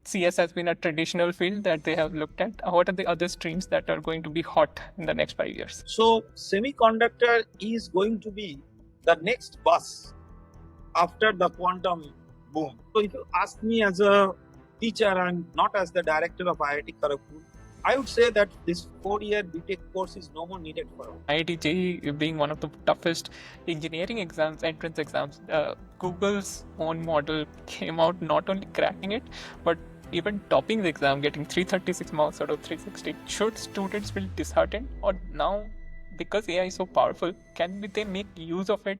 CS has been a traditional field that they have looked at. What are the other streams that are going to be hot in the next 5 years? So, semiconductor is going to be the next bus after the quantum boom. So, if you ask me as a teacher and not as the director of IIT Kharagpur, I would say that this 4-year b.tech course is no more needed for us. IIT JEE being one of the toughest engineering exams, entrance exams, Google's own model came out not only cracking it, but even topping the exam, getting 336 marks out of 360. Should students feel disheartened, or now because AI is so powerful, can they make use of it?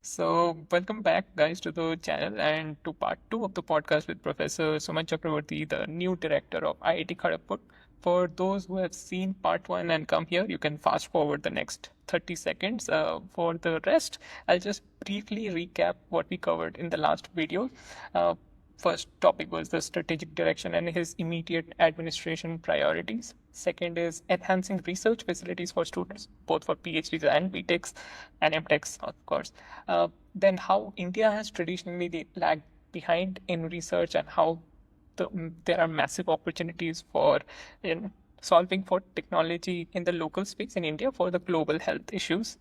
So, welcome back, guys, to the channel and to part 2 of the podcast with Professor Suman Chakraborty, the new director of IIT Kharagpur. For those who have seen part 1 and come here, you can fast forward the next 30 seconds. For the rest, I'll just briefly recap what we covered in the last video. First topic was the strategic direction and his immediate administration priorities. Second is enhancing research facilities for students, both for PhDs and b.techs and m.techs, of course. Then how India has traditionally lagged behind in research and how there are massive opportunities for solving for technology in the local space in India for the global health issues.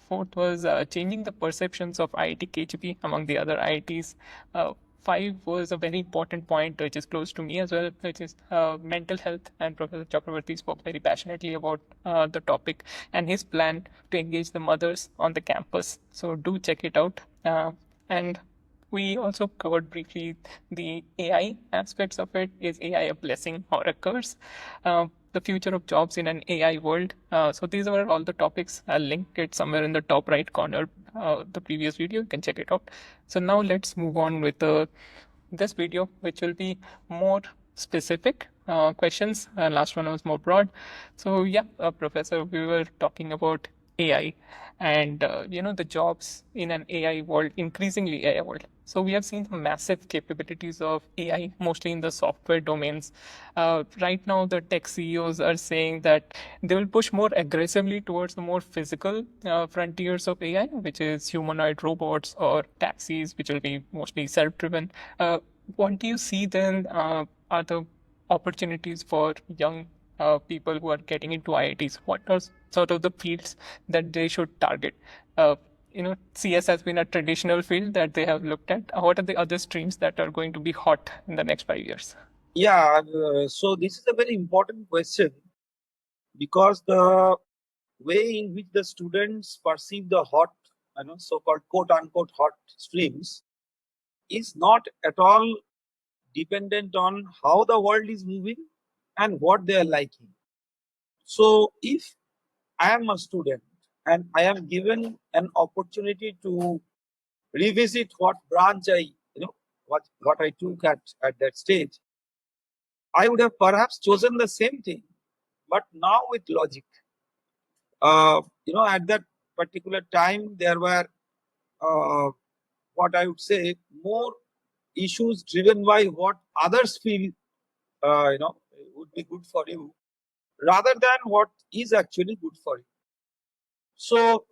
Fourth was changing the perceptions of IIT KGP among the other IITs. Five was a very important point, which is close to me as well, which is mental health. And Professor Chakraborty spoke very passionately about the topic and his plan to engage the mothers on the campus. So do check it out. And we also covered briefly the AI aspects of it. Is AI a blessing or a curse? The future of jobs in an AI world. So these are all the topics. I'll link it somewhere in the top right corner. The previous video, you can check it out. So now let's move on with this video, which will be more specific questions. Last one was more broad. So yeah, Professor, we were talking about AI and the jobs in an AI world, increasingly AI world. So we have seen massive capabilities of AI, mostly in the software domains. Right now, the tech CEOs are saying that they will push more aggressively towards the more physical frontiers of AI, which is humanoid robots or taxis, which will be mostly self-driven. What do you see then are the opportunities for young people who are getting into IITs? What are sort of the fields that they should target? CS has been a traditional field that they have looked at. What are the other streams that are going to be hot in the next 5 years? Yeah, so this is a very important question because the way in which the students perceive the hot, so-called quote-unquote hot streams is not at all dependent on how the world is moving and what they are liking. So if I am a student and I am given an opportunity to revisit what branch what I took at that stage, I would have perhaps chosen the same thing, but now with logic. At that particular time, there were what I would say more issues driven by what others feel, would be good for you, rather than what is actually good for you. So,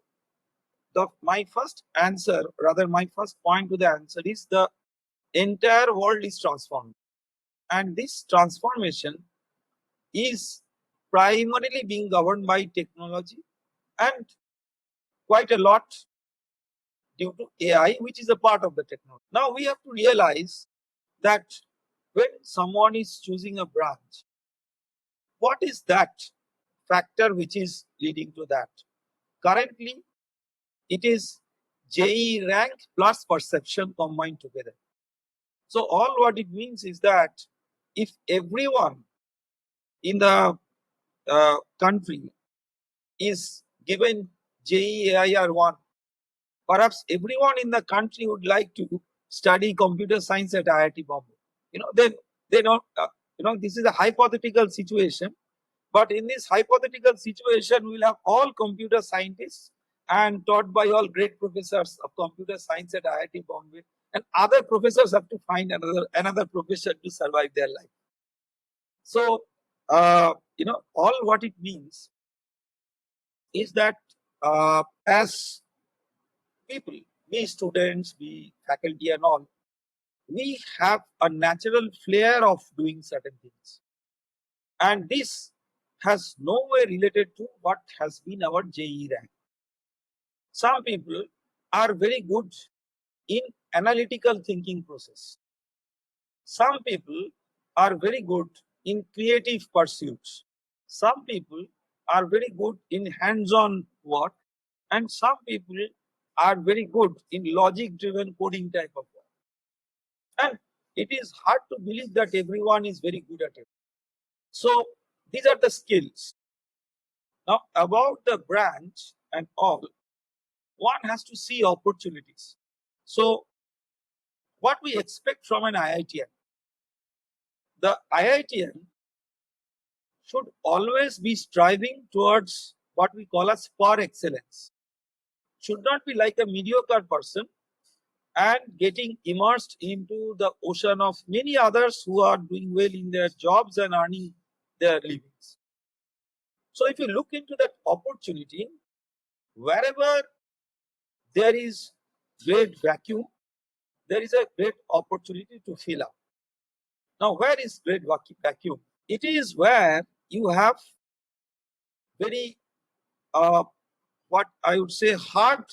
my first answer, rather my first point to the answer is the entire world is transformed, and this transformation is primarily being governed by technology and quite a lot due to AI, which is a part of the technology. Now we have to realize that when someone is choosing a branch, what is that factor which is leading to that? Currently, it is JEE rank plus perception combined together. So all what it means is that if everyone in the country is given JEE AIR1, perhaps everyone in the country would like to study computer science at IIT Bombay. Then they know, this is a hypothetical situation, but in this hypothetical situation, we'll have all computer scientists and taught by all great professors of computer science at IIT Bombay, and other professors have to find another profession to survive their life. So all what it means is that as people, we students, we faculty and all, we have a natural flair of doing certain things. And this has no way related to what has been our JE rank. Some people are very good in analytical thinking process. Some people are very good in creative pursuits. Some people are very good in hands-on work, and some people are very good in logic-driven coding type of work. And it is hard to believe that everyone is very good at it. So these are the skills. Now about the branch and all, one has to see opportunities. So what we expect from an IITian, the IITian should always be striving towards what we call as par excellence. Should not be like a mediocre person and getting immersed into the ocean of many others who are doing well in their jobs and earning their livings. So if you look into that opportunity, wherever there is great vacuum, there is a great opportunity to fill up. Now, where is great vacuum? It is where you have very what I would say hard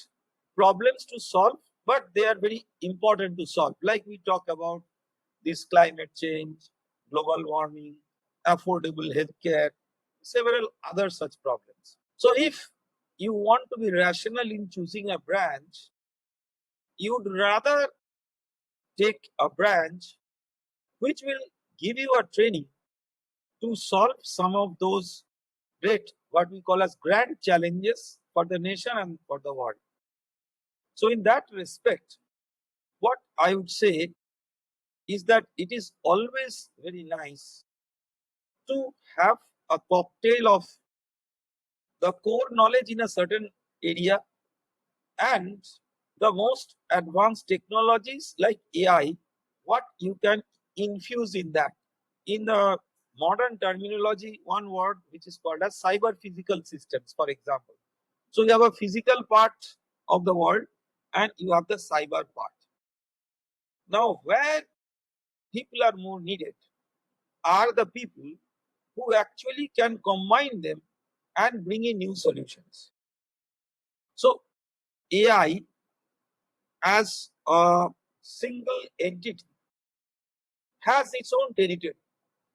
problems to solve, but they are very important to solve. Like we talk about this climate change, global warming, affordable healthcare, several other such problems. So if you want to be rational in choosing a branch, you'd rather take a branch which will give you a training to solve some of those great, what we call as grand challenges for the nation and for the world. So in that respect, what I would say is that it is always very nice to have a cocktail of the core knowledge in a certain area and the most advanced technologies like AI, what you can infuse in that. In the modern terminology, one word which is called as cyber physical systems, for example. So you have a physical part of the world and you have the cyber part. Now, where people are more needed are the people who actually can combine them and bring in new solutions. So AI as a single entity has its own territory.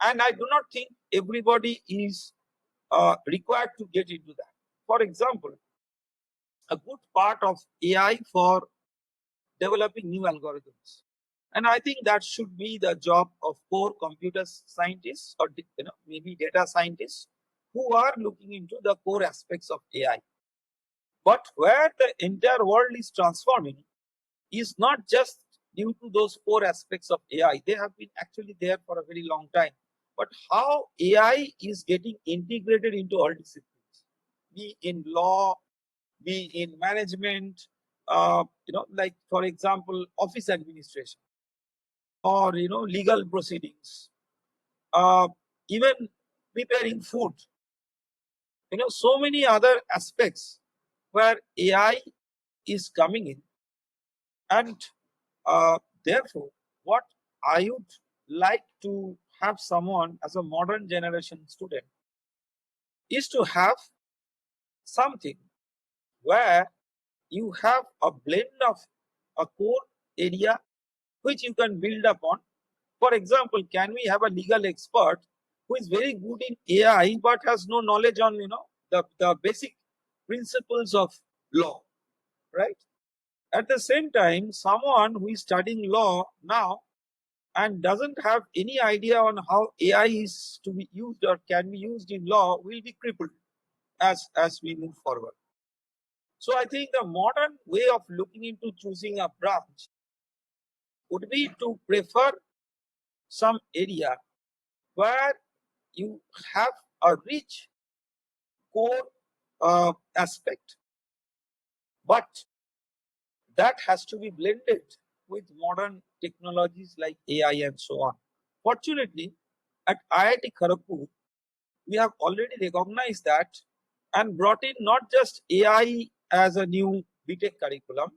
And I do not think everybody is required to get into that. For example, a good part of AI for developing new algorithms. And I think that should be the job of core computer scientists or maybe data scientists who are looking into the core aspects of AI. But where the entire world is transforming is not just due to those core aspects of AI. They have been actually there for a very long time. But how AI is getting integrated into all disciplines, be in law, be in management, like for example, office administration or legal proceedings, uh, even preparing food. So many other aspects where AI is coming in, and therefore, what I would like to have someone as a modern generation student is to have something where you have a blend of a core area which you can build upon. For example, can we have a legal expert who is very good in AI but has no knowledge on the basic principles of law, right? At the same time, someone who is studying law now and doesn't have any idea on how AI is to be used or can be used in law will be crippled as we move forward. So I think the modern way of looking into choosing a branch would be to prefer some area where you have a rich core aspect, but that has to be blended with modern technologies like AI and so on. Fortunately, at IIT Kharagpur, we have already recognized that and brought in not just AI as a new b.tech curriculum,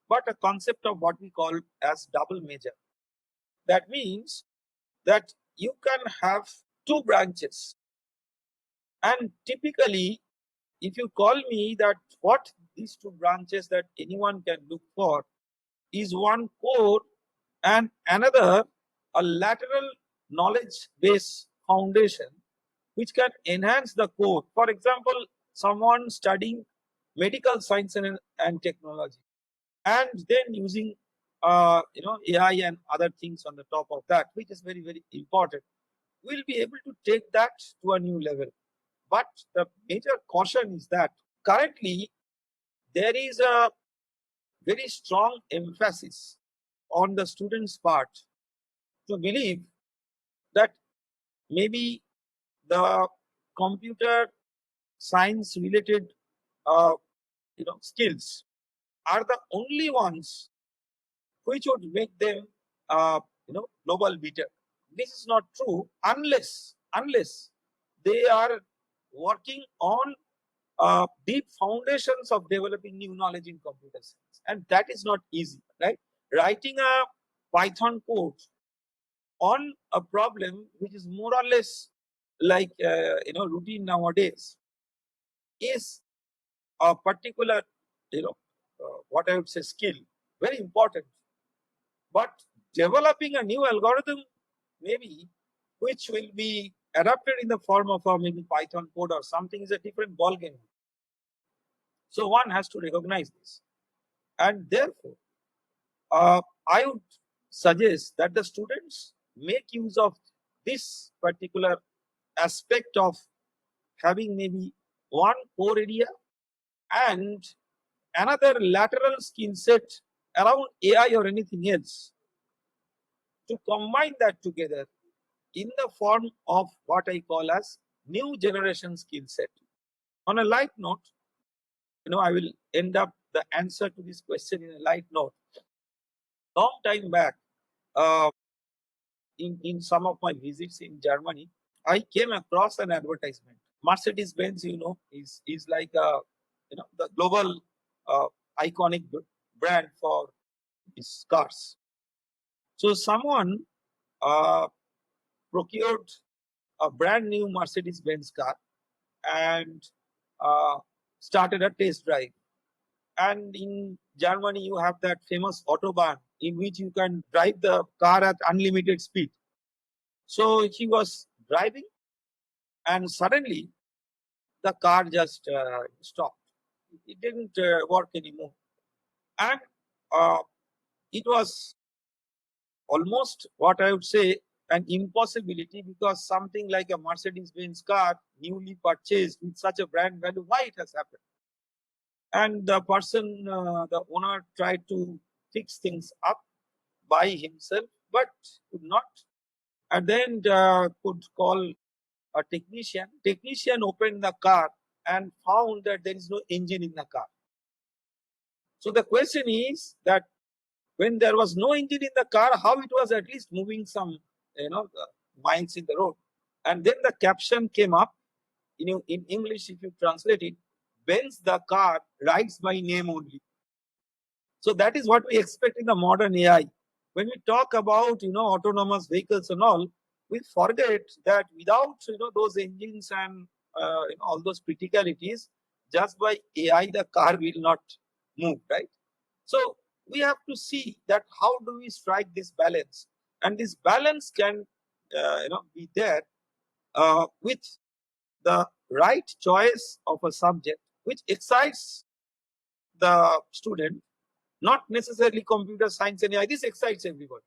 but a concept of what we call as double major. That means that you can have two branches. And typically, if you call me that what these two branches that anyone can look for is one core and another a lateral knowledge base foundation which can enhance the core. For example, someone studying medical science and technology and then using AI and other things on the top of that, which is very, very important, will be able to take that to a new level. But the major caution is that currently there is a very strong emphasis on the student's part to believe that maybe the computer science related uh, skills are the only ones which would make them global beater. This is not true unless they are working on deep foundations of developing new knowledge in computer science, and that is not easy, right? Writing a Python code on a problem which is more or less like routine nowadays is a particular what I would say skill, very important. But developing a new algorithm maybe which will be adapted in the form of a maybe Python code or something is a different ballgame. So one has to recognize this, and therefore I would suggest that the students make use of this particular aspect of having maybe one core area and another lateral skill set around AI or anything else, to combine that together in the form of what I call as new generation skill set. On a light note, I will end up the answer to this question in a light note. Long time back, uh, in some of my visits in Germany, I came across an advertisement. Mercedes Benz, is like the global iconic brand for these cars. So someone uh, procured a brand new Mercedes Benz car and uh, started a test drive. And in Germany, you have that famous autobahn in which you can drive the car at unlimited speed. So he was driving, and suddenly the car just stopped. It didn't work anymore, and uh, it was almost what I would say an impossibility, because something like a Mercedes-Benz car newly purchased with such a brand value, why it has happened? And the person, the owner, tried to fix things up by himself, but could not. And then could call a technician. Technician opened the car and found that there is no engine in the car. So the question is that when there was no engine in the car, how it was at least moving some, miles in the road. And then the caption came up, in English, if you translate it, Benz the car rides by name only. So that is what we expect in the modern AI. When we talk about autonomous vehicles and all, we forget that without those engines and all those criticalities, just by AI the car will not move, right? So we have to see that how do we strike this balance, and this balance can be there with the right choice of a subject which excites the student, not necessarily computer science and AI. This excites everybody.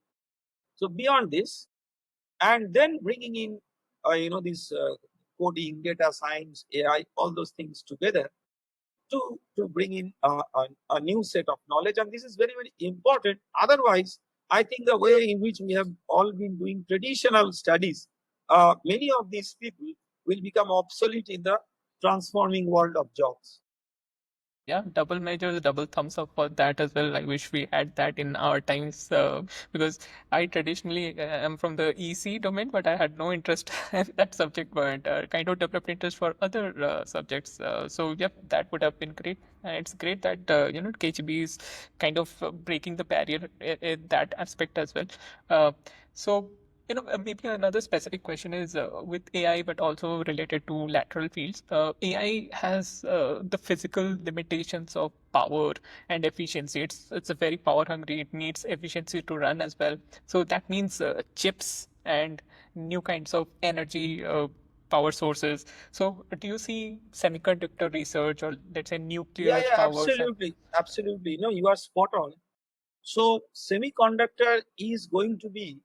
So beyond this, and then bringing in, this coding, data science, AI, all those things together to bring in a new set of knowledge. And this is very, very important. Otherwise, I think the way in which we have all been doing traditional studies, many of these people will become obsolete in the transforming world of jobs. Yeah, double measures, double thumbs up for that as well. I wish we had that in our times because I traditionally am from the EC domain, but I had no interest in that subject, but kind of developed interest for other subjects. So, yep, that would have been great. And it's great that, KGB is kind of breaking the barrier in that aspect as well. Uh, so, maybe another specific question is with AI, but also related to lateral fields. AI has the physical limitations of power and efficiency. It's a very power hungry. It needs efficiency to run as well. So that means chips and new kinds of energy. Power sources. So, do you see semiconductor research or let's say Yeah, nuclear yeah, powers and absolutely, absolutely. No, you are spot on. So semiconductor is going to be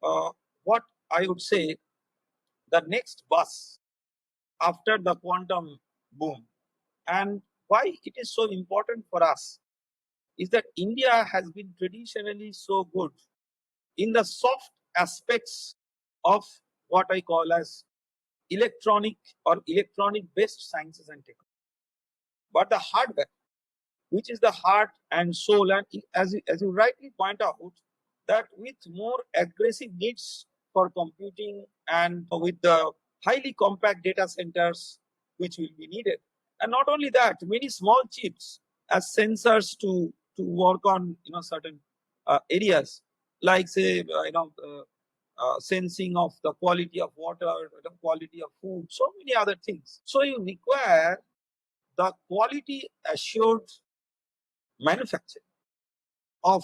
uh, what I would say the next bus after the quantum boom. And why it is so important for us is that India has been traditionally so good in the soft aspects of what I call as electronic or electronic based sciences and technology. But the hardware, which is the heart and soul, and as you rightly point out, that with more aggressive needs for computing and with the highly compact data centers which will be needed. And not only that, many small chips as sensors to work on certain areas like say sensing of the quality of water, the quality of food, so many other things. So you require the quality assured manufacturing of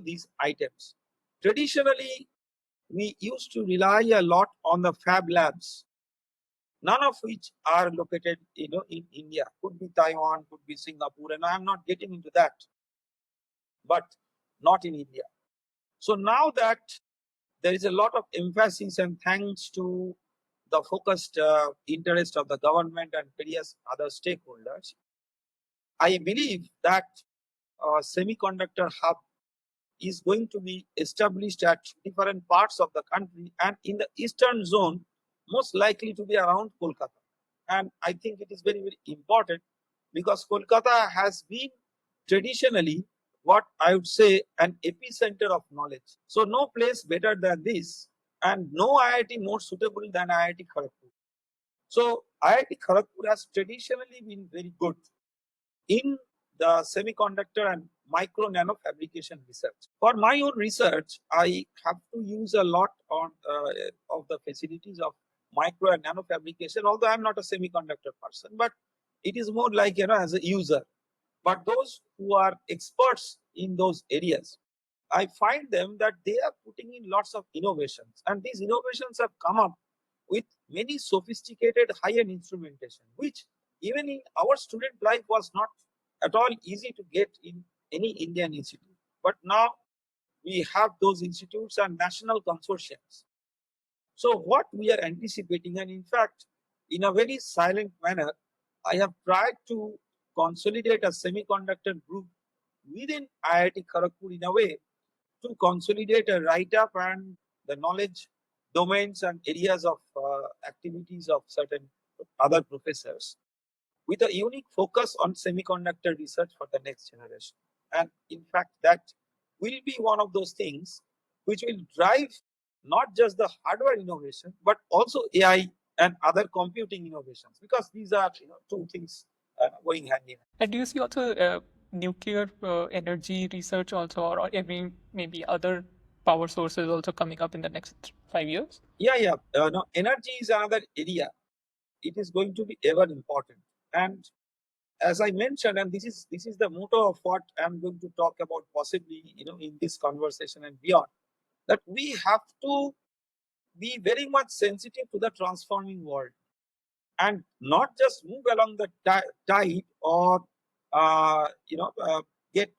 these items. Traditionally, we used to rely a lot on the fab labs, none of which are located in India. Could be Taiwan, could be Singapore, and I am not getting into that, but not in India. So now that there is a lot of emphasis and thanks to the focused interest of the government and various other stakeholders, I believe that semiconductor hub is going to be established at different parts of the country, and in the eastern zone most likely to be around Kolkata. And I think it is very, very important because Kolkata has been traditionally what I would say an epicenter of knowledge. So no place better than this, and no IIT more suitable than IIT Kharagpur. So IIT Kharagpur has traditionally been very good in the semiconductor and micro nano fabrication research. For my own research, I have to use a lot on of the facilities of micro and nano fabrication. Although I'm not a semiconductor person, but it is more like as a user. But those who are experts in those areas, I find them that they are putting in lots of innovations, and these innovations have come up with many sophisticated high-end instrumentation, which even in our student life was not at all easy to get in any Indian institute. But now we have those institutes and national consortiums. So what we are anticipating, and in fact, in a very silent manner, I have tried to consolidate a semiconductor group within IIT Kharagpur in a way to consolidate a write-up and the knowledge domains and areas of activities of certain other professors with a unique focus on semiconductor research for the next generation. And in fact, that will be one of those things which will drive not just the hardware innovation, but also AI and other computing innovations, because these are two things going hand in hand. and do you see also nuclear energy research also, or maybe other power sources also coming up in the next 5 years? Yeah, yeah. No, energy is another area. It is going to be ever important. And as I mentioned, and this is the motto of what I'm going to talk about possibly in this conversation and beyond, that we have to be very much sensitive to the transforming world and not just move along the tide or get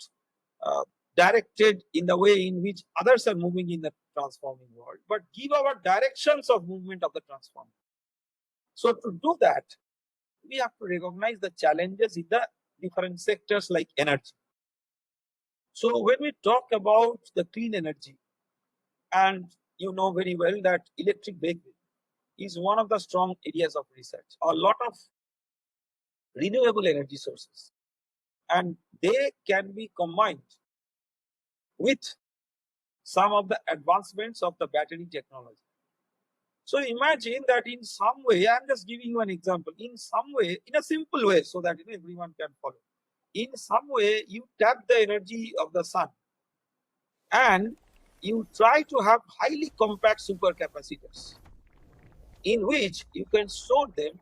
uh, directed in the way in which others are moving in the transforming world, but give our directions of movement of the transforming. So to do that, we have to recognize the challenges in the different sectors like energy. So when we talk about the clean energy, and you know very well that electric vehicle is one of the strong areas of research. A lot of renewable energy sources, and they can be combined with some of the advancements of the battery technology. So imagine that in some way, I'm just giving you an example, in some way, in a simple way, so that everyone can follow. In some way, you tap the energy of the sun and you try to have highly compact supercapacitors in which you can store them,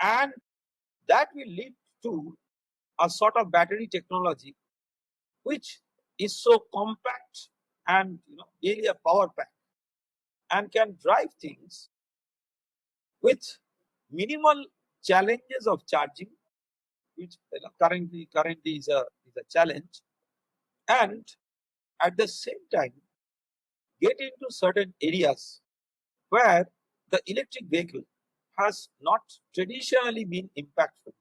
and that will lead to a sort of battery technology which is so compact and really a power pack and can drive things with minimal challenges of charging, which currently is a challenge, and at the same time get into certain areas where the electric vehicle has not traditionally been impactful.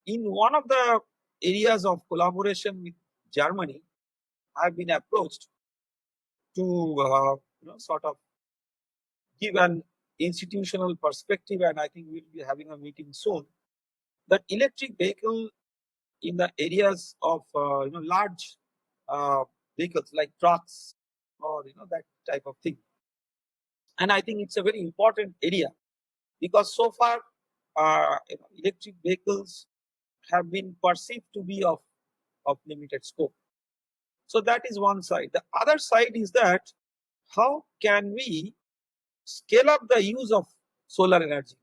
In one of the areas of collaboration with Germany, I've been approached to sort of give an institutional perspective, and I think we'll be having a meeting soon. That electric vehicle in the areas of large vehicles like trucks or that type of thing, and I think it's a very important area because so far electric vehicles have been perceived to be of limited scope. So that is one side. The other side is that how can we scale up the use of solar energy?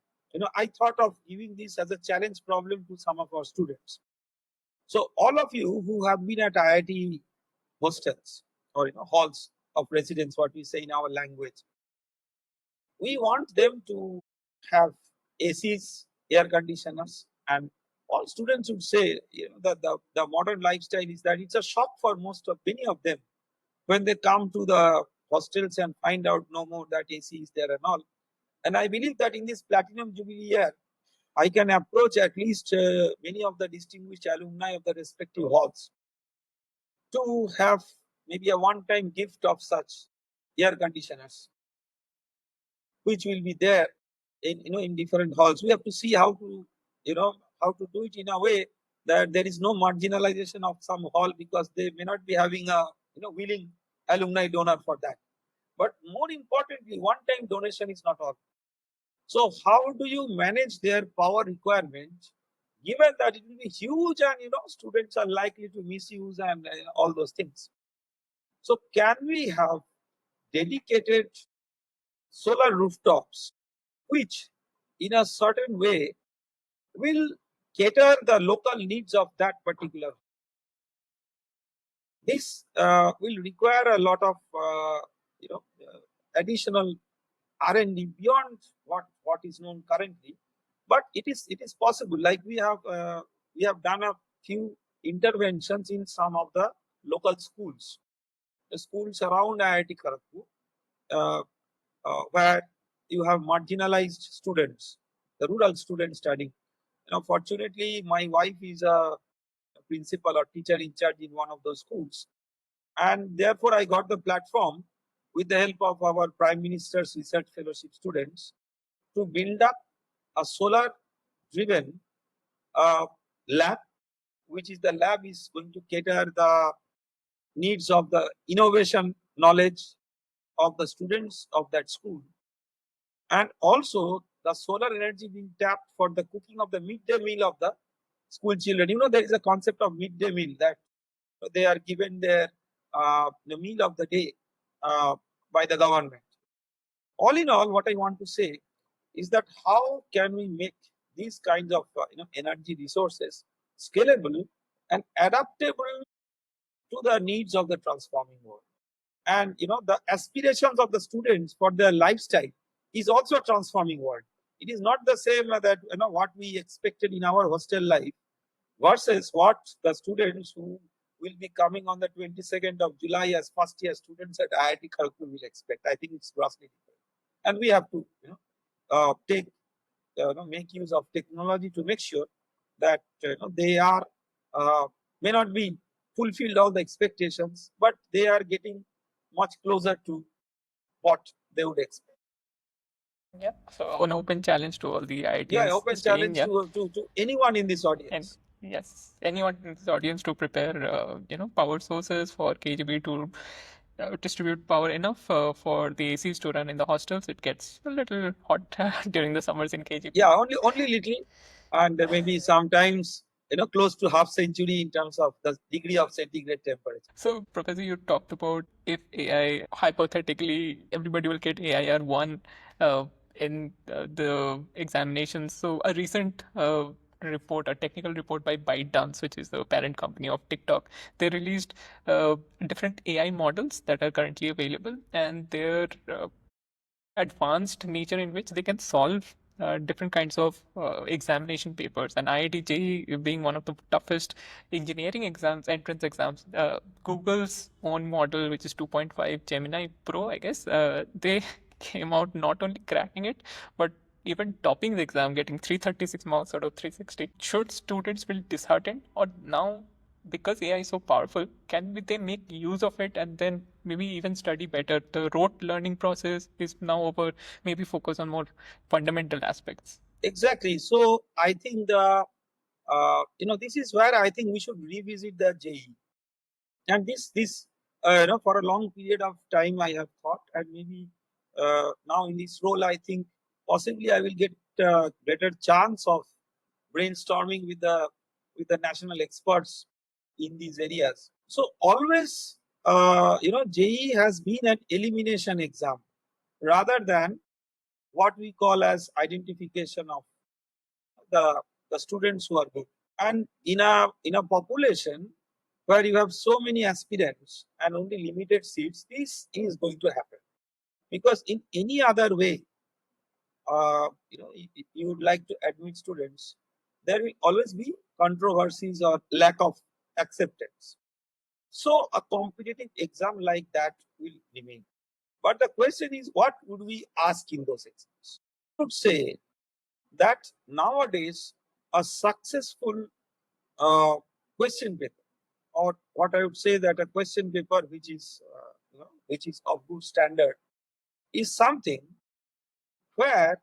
I thought of giving this as a challenge problem to some of our students. So all of you who have been at IIT hostels or halls of residence, what we say in our language, we want them to have ACs, air conditioners, and all students would say that the modern lifestyle is that it's a shock for most of many of them when they come to the hostels and find out no more that AC is there and all. And I believe that in this Platinum Jubilee year, I can approach at least many of the distinguished alumni of the respective halls to have maybe a one-time gift of such air conditioners, which will be there in different halls. We have to see how to do it in a way that there is no marginalization of some hall because they may not be having a willing alumni donor for that. But more importantly, one-time donation is not all. So how do you manage their power requirement, given that it will be huge and students are likely to misuse and all those things? So can we have dedicated solar rooftops, which in a certain way will cater the local needs of that particular? This will require a lot of additional R&D beyond what is known currently, but it is possible. Like we have done a few interventions in some of the local schools, the schools around IIT Kharagpur, uh, where you have marginalized students, the rural students studying. Fortunately, my wife is a principal or teacher in charge in one of those schools, and therefore I got the platform with the help of our Prime Minister's research fellowship students to build up a solar driven uh, lab, which is the lab is going to cater the needs of the innovation knowledge of the students of that school, and also the solar energy being tapped for the cooking of the midday meal of the school children. There is a concept of midday meal that they are given their the meal of the day uh, by the government. All in all, what I want to say is that how can we make these kinds of energy resources scalable and adaptable to the needs of the transforming world? And the aspirations of the students for their lifestyle is also a transforming world. It is not the same that what we expected in our hostel life versus what the students who will be coming on the 22nd of July as first year students at IIT Kharagpur will expect. I think it's grossly different, and we have to take make use of technology to make sure that they are uh, may not be fulfilled all the expectations, but they are getting much closer to what they would expect. Yeah. So an open challenge to all the Yeah, IITs open staying. challenge Yeah. to anyone in this And audience. yes, anyone in this audience to prepare, power sources for KGB to distribute power enough for the ACs to run in the hostels. It gets a little hot during the summers in KGB. Yeah, only little, and maybe sometimes close to half century in terms of the degree of centigrade temperature. So, Professor, you talked about if AI, hypothetically, everybody will get AIR 1 in the examinations. So, a recent report, a technical report by ByteDance, which is the parent company of TikTok, they released different AI models that are currently available, and they're advanced nature in which they can solve different kinds of examination papers. And IIT JEE being one of the toughest engineering exams, entrance exams, Google's own model, which is 2.5 Gemini Pro, I guess, they came out not only cracking it, but even topping the exam, getting 336 marks out of 360. Should students feel disheartened, or now because AI is so powerful, can they make use of it and then maybe even study better? The rote learning process is now over. Maybe focus on more fundamental aspects. Exactly. So I think the this is where I think we should revisit the JE. And this for a long period of time I have thought, and maybe now in this role I think possibly I will get better chance of brainstorming with the national experts in these areas. So always JE has been an elimination exam rather than what we call as identification of the the students who are good. And in a population where you have so many aspirants and only limited seats, this is going to happen. Because in any other way, you would like to admit students, there will always be controversies or lack of acceptance. So a competitive exam like that will remain. But the question is, what would we ask in those exams? I would say that nowadays a successful uh, question paper, or what I would say that a question paper which is of good standard, is something where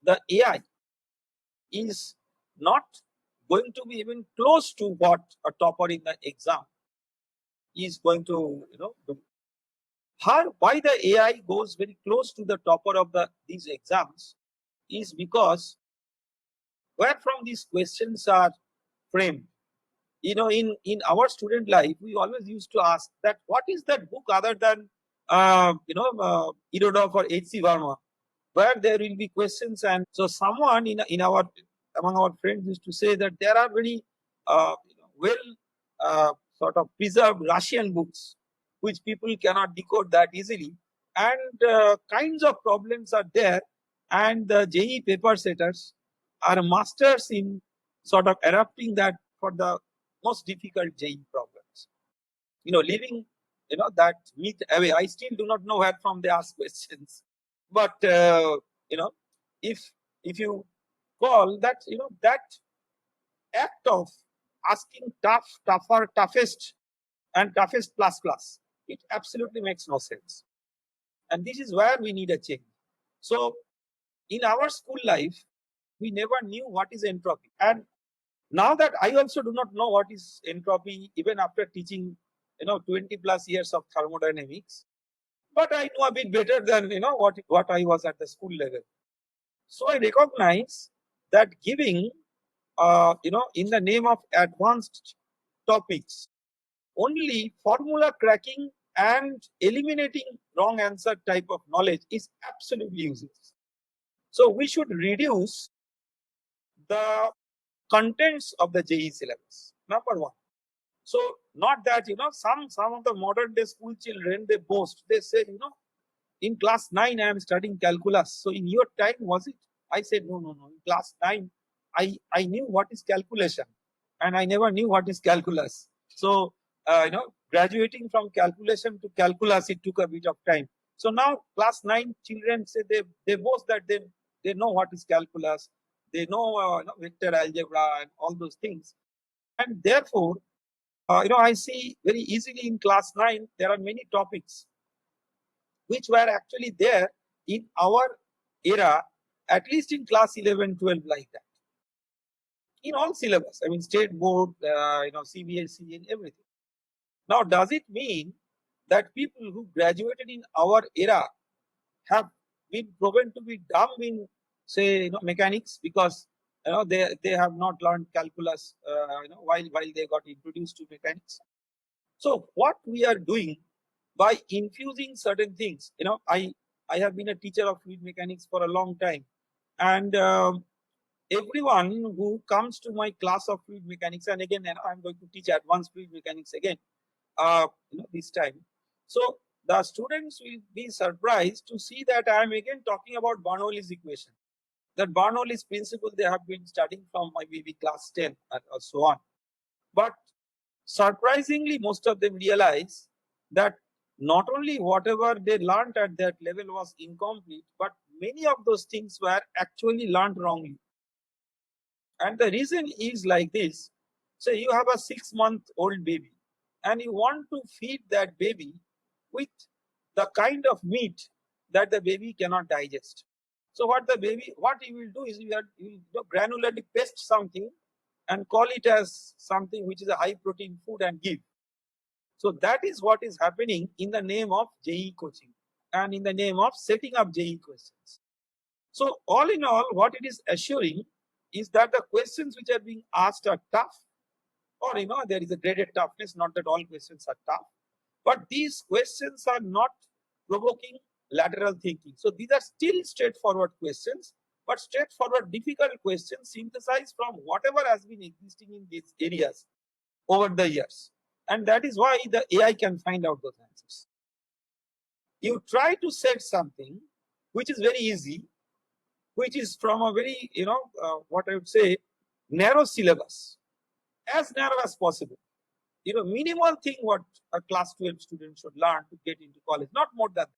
the AI is not going to be even close to what a topper in the exam is going to do. How, why the AI goes very close to the topper of these exams is because where from these questions are framed. In our student life we always used to ask that what is that book other than Irodov or HC Verma, where there will be questions. And so someone in our among our friends used to say that there are very well sort of preserved Russian books which people cannot decode that easily, and kinds of problems are there, and the JE paper setters are masters in sort of adapting that for the most difficult JE problems. Leaving that myth away, I still do not know where from they ask questions. But you know, if you call that that act of asking toughest and toughest plus, it absolutely makes no sense. And this is where we need a change. So in our school life, we never knew what is entropy. And now that I also do not know what is entropy, even after teaching 20 plus years of thermodynamics, but I know a bit better than what I was at the school level. So I recognize that giving in the name of advanced topics, only formula cracking and eliminating wrong answer type of knowledge is absolutely useless. So we should reduce the contents of the JE syllabus. Number one. So not that some of the modern day school children, they boast. They say in class 9 I am studying calculus. So in your time was it? I said no. In class 9 I knew what is calculation, and I never knew what is calculus. So graduating from calculation to calculus, it took a bit of time. So now class 9 children say they boast that they know what is calculus. They know, vector algebra and all those things. And therefore I see very easily in class 9 there are many topics which were actually there in our era, at least in class 11, 12, like that. In all syllabus, I mean, state board, CBSE and everything. Now, does it mean that people who graduated in our era have been proven to be dumb in, say, mechanics, because they have not learned calculus while they got introduced to mechanics? So what we are doing by infusing certain things, I have been a teacher of fluid mechanics for a long time, and everyone who comes to my class of fluid mechanics, and again, I'm going to teach advanced fluid mechanics again, this time. So the students will be surprised to see that I am again talking about Bernoulli's equation. That Bernoulli's principle they have been studying from my maybe class 10 or so on. But surprisingly, most of them realize that not only whatever they learned at that level was incomplete, but many of those things were actually learned wrongly. And the reason is like this. So you have a 6-month-old baby and you want to feed that baby with the kind of meat that the baby cannot digest. So what you will do is you will granularly paste something and call it as something which is a high protein food and give. So that is what is happening in the name of JE coaching and in the name of setting up JE questions. So all in all, what it is assuring is that the questions which are being asked are tough, or there is a graded toughness, not that all questions are tough, but these questions are not provoking lateral thinking. So these are still straightforward questions, but straightforward difficult questions synthesized from whatever has been existing in these areas over the years. And that is why the AI can find out those answers. You try to set something which is very easy, which is from a very, what I would say, narrow syllabus, as narrow as possible. Minimal thing what a class 12 student should learn to get into college, not more than that.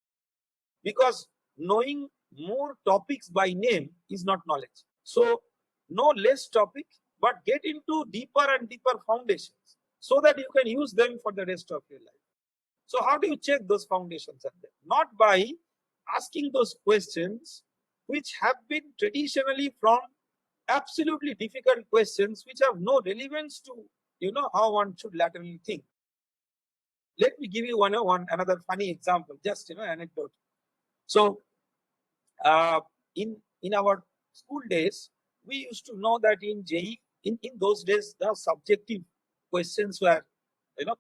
Because knowing more topics by name is not knowledge. So, know less topic, but get into deeper and deeper foundations so that you can use them for the rest of your life. So, how do you check those foundations are there? Not by asking those questions which have been traditionally from absolutely difficult questions which have no relevance to how one should laterally think. Let me give you another funny example, just anecdote. So uh, in our school days, we used to know that in JE, in those days, the subjective questions were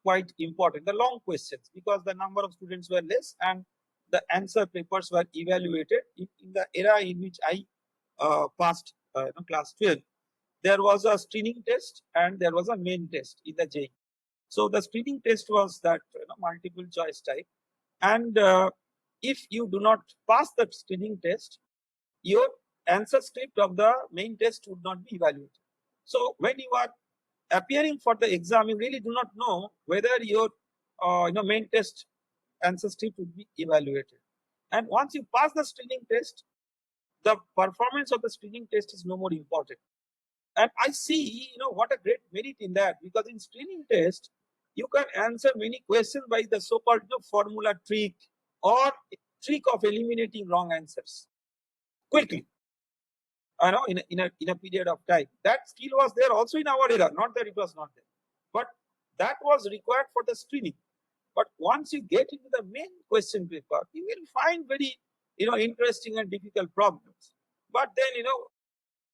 quite important, the long questions, because the number of students were less and the answer papers were evaluated. In the era in which I passed class 12, there was a screening test and there was a main test in the JE. So the screening test was that multiple choice type, and if you do not pass that screening test, your answer script of the main test would not be evaluated. So when you are appearing for the exam, you really do not know whether your main test answer script would be evaluated. And once you pass the screening test, the performance of the screening test is no more important. And I see, what a great merit in that, because in screening test, you can answer many questions by the so-called formula trick or trick of eliminating wrong answers quickly. In a period of time. That skill was there also in our era, not that it was not there. But that was required for the screening. But once you get into the main question paper, you will find very, interesting and difficult problems. But then,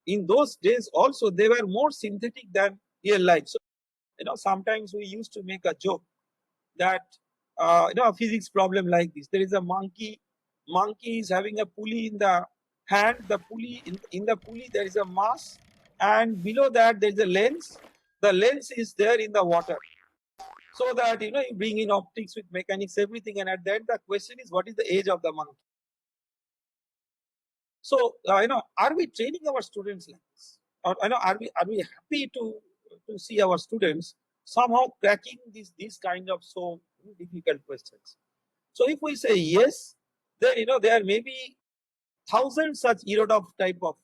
in those days also, they were more synthetic than real life. So, sometimes we used to make a joke that, a physics problem like this. There is a monkey is having a pulley in the hand, the pulley in the pulley there is a mass, and below that there is a lens. The lens is there in the water, so that you bring in optics with mechanics, everything, and at the end the question is, what is the age of the monkey? So are we training our students like this, or are we happy to see our students somehow cracking these kind of so difficult questions? So if we say yes, then there may be thousands such Erodov type of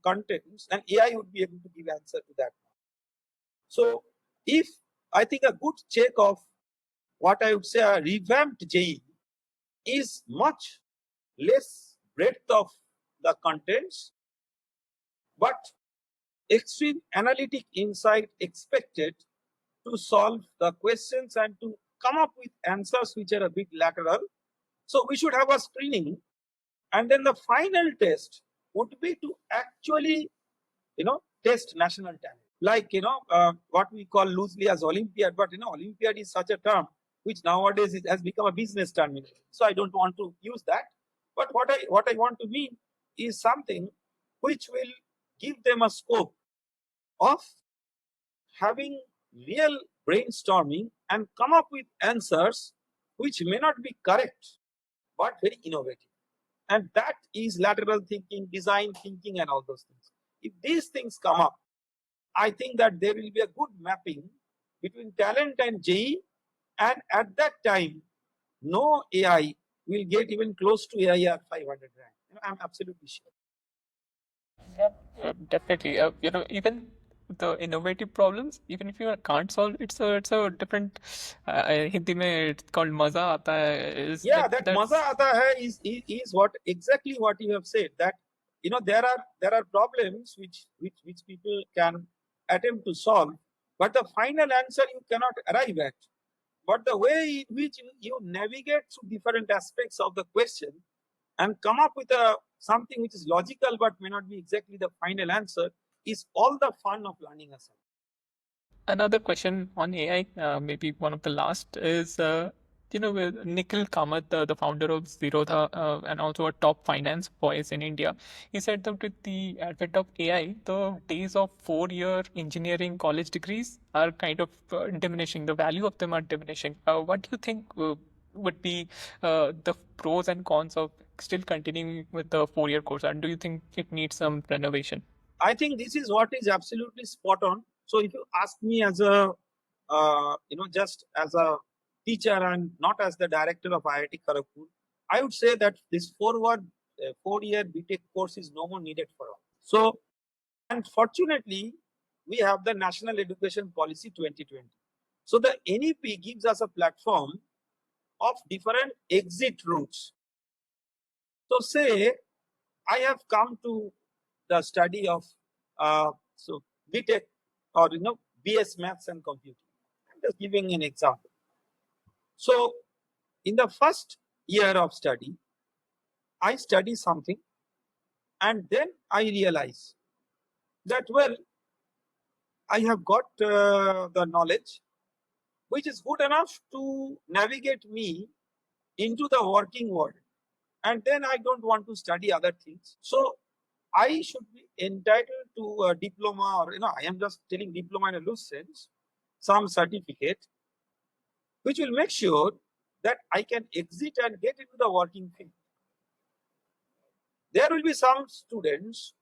contents, and AI would be able to give answer to that. So if I think a good check of what I would say a revamped JE is much less breadth of the contents, but extreme analytic insight expected to solve the questions and to come up with answers which are a bit lateral. So we should have a screening, and then the final test would be to actually, test national talent. Like, what we call loosely as Olympiad, but Olympiad is such a term which nowadays has become a business terminology. So I don't want to use that. But what I want to mean is something which will give them a scope of having real brainstorming and come up with answers which may not be correct but very innovative. And that is lateral thinking, design thinking, and all those things. If these things come up, I think that there will be a good mapping between talent and JE, and at that time, no AI will get even close to AIR 500 rank. I'm absolutely sure. Yeah, definitely. Even the innovative problems, even if you can't solve, it's a different. Hindi में it's called मजा आता है. Is Yeah, like that maza that's aata hai is what exactly what you have said. That there are problems which people can attempt to solve, but the final answer you cannot arrive at. But the way in which you navigate through different aspects of the question and come up with something which is logical but may not be exactly the final answer is all the fun of learning a subject. another question on AI. Maybe one of the last is with Nikhil Kamath, the founder of Zerodha, and also a top finance voice in India. He said that with the advent of AI, the days of 4-year engineering college degrees are kind of diminishing. The value of them are diminishing. What do you think would be the pros and cons of still continuing with the 4-year course? And do you think it needs some renovation? I think this is what is absolutely spot on. So if you ask me as a, just as a teacher and not as the director of IIT Kharagpur, I would say that this 4-year b.tech course is no more needed for all. So, and fortunately, we have the National Education Policy 2020. So the NEP gives us a platform of different exit routes. So say I have come to the study of so b.tech or BS Maths and Computing. I'm just giving an example. So in the first year of study, I study something and then I realize that well, I have got the knowledge which is good enough to navigate me into the working world, and then I don't want to study other things. So I should be entitled to a diploma, or I am just telling diploma in a loose sense, some certificate, which will make sure that I can exit and get into the working field. There will be some students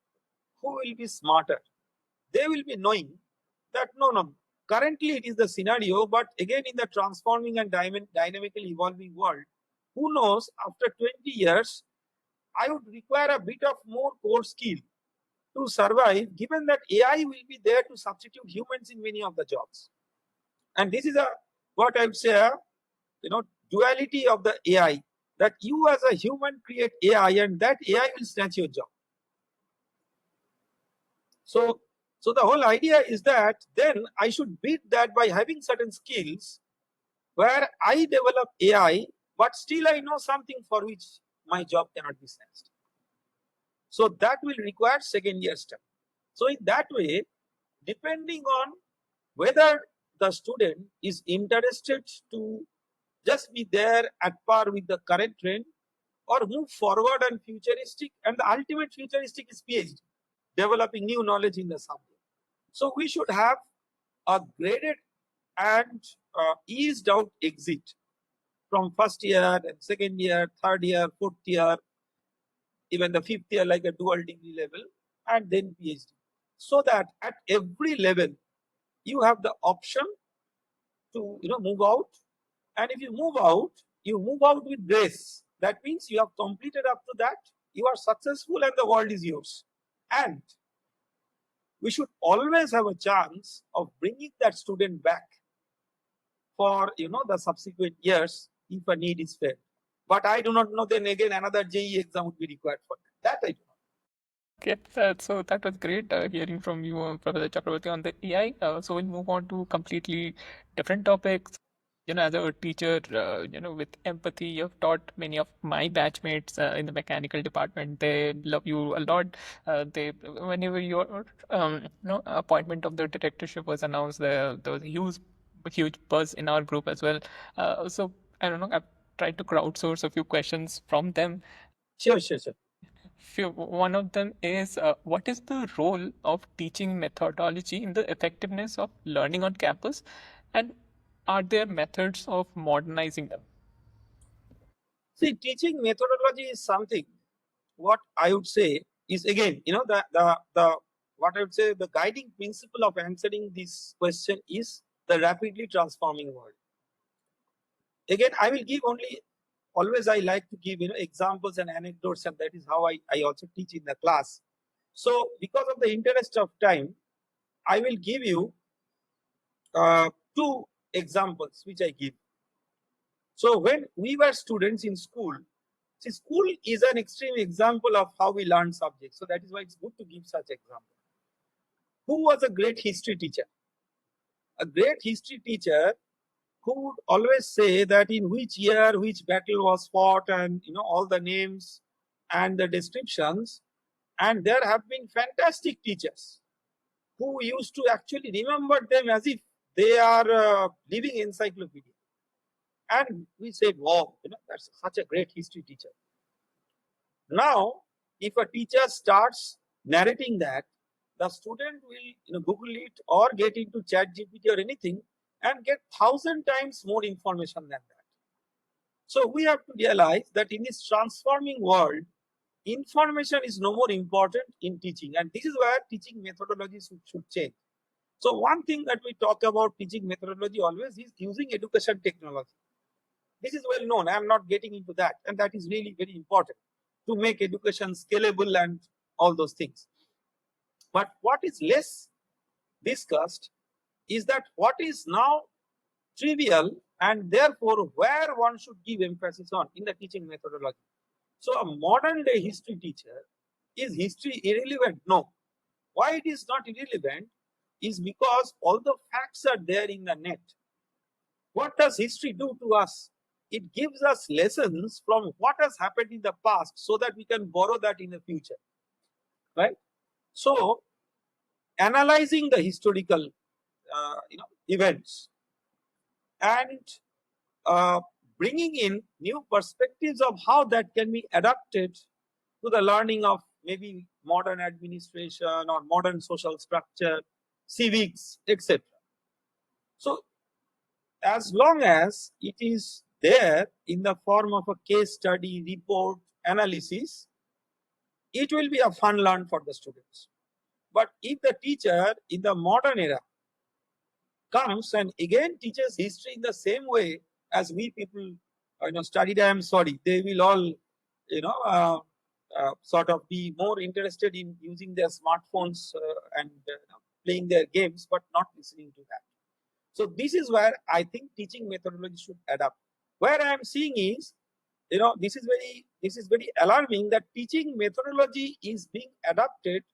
who will be smarter. They will be knowing that no, currently it is the scenario, but again in the transforming and dynamically evolving world, who knows, after 20 years, I would require a bit of more core skill to survive, given that AI will be there to substitute humans in many of the jobs. And this is a what I would say, duality of the AI, that you as a human create AI and that AI will snatch your job. So, so the whole idea is that then I should beat that by having certain skills where I develop AI, but still I know something for which my job cannot be snatched. So that will require second year step. So in that way, depending on whether the student is interested to just be there at par with the current trend or move forward and futuristic, and the ultimate futuristic is PhD, developing new knowledge in the subject. So we should have a graded and eased out exit from first year and second year, third year, fourth year, even the fifth year, like a dual degree level, and then PhD. So that at every level, you have the option to move out. And if you move out with grace. That means you have completed up to that, you are successful and the world is yours. And we should always have a chance of bringing that student back for the subsequent years if a need is felt. But I do not know, then again another JEE exam would be required for that. That I do not. Okay, so that was great hearing from you, Professor Chakraborty, on the AI. So we'll move on to completely different topics. As a teacher, with empathy, you've taught many of my batchmates in the mechanical department. They love you a lot. Whenever your, appointment of the directorship was announced, there was a huge buzz in our group as well. So I don't know. I've tried to crowdsource a few questions from them. Sure, sure, sure. One of them is what is the role of teaching methodology in the effectiveness of learning on campus, and are there methods of modernizing them? See, teaching methodology is something. What I would say is, again, the what I would say, the guiding principle of answering this question is the rapidly transforming world. Again, I will give only, always I like to give examples and anecdotes, and that is how I also teach in the class. So because of the interest of time, I will give you two examples which I give. So when we were students in school, see, school is an extreme example of how we learn subjects. So that is why it's good to give such example. Who was a great history teacher? A great history teacher who would always say that in which year which battle was fought, and all the names and the descriptions. And there have been fantastic teachers who used to actually remember them as if they are living encyclopedia. And we said, wow, that's such a great history teacher. Now, if a teacher starts narrating that, the student will Google it or get into Chat GPT or anything and get 1,000 times more information than that. So we have to realize that in this transforming world, information is no more important in teaching, and this is where teaching methodologies should change. So one thing that we talk about teaching methodology always is using education technology. This is well known. I am not getting into that, and that is really very important to make education scalable and all those things. But what is less discussed is that what is now trivial and therefore where one should give emphasis on in the teaching methodology. So a modern day history teacher, is history irrelevant? No. Why it is not irrelevant is because all the facts are there in the net. What does history do to us? It gives us lessons from what has happened in the past so that we can borrow that in the future, right? So analyzing the historical events and uh, bringing in new perspectives of how that can be adapted to the learning of maybe modern administration or modern social structure, civics, etc. So as long as it is there in the form of a case study, report, analysis, it will be a fun learn for the students. But if the teacher in the modern era comes and again teaches history in the same way as we people studied, I am sorry, they will all sort of be more interested in using their smartphones and playing their games, but not listening to that. So this is where I think teaching methodology should adapt. Where I am seeing is, this is very alarming that teaching methodology is being adapted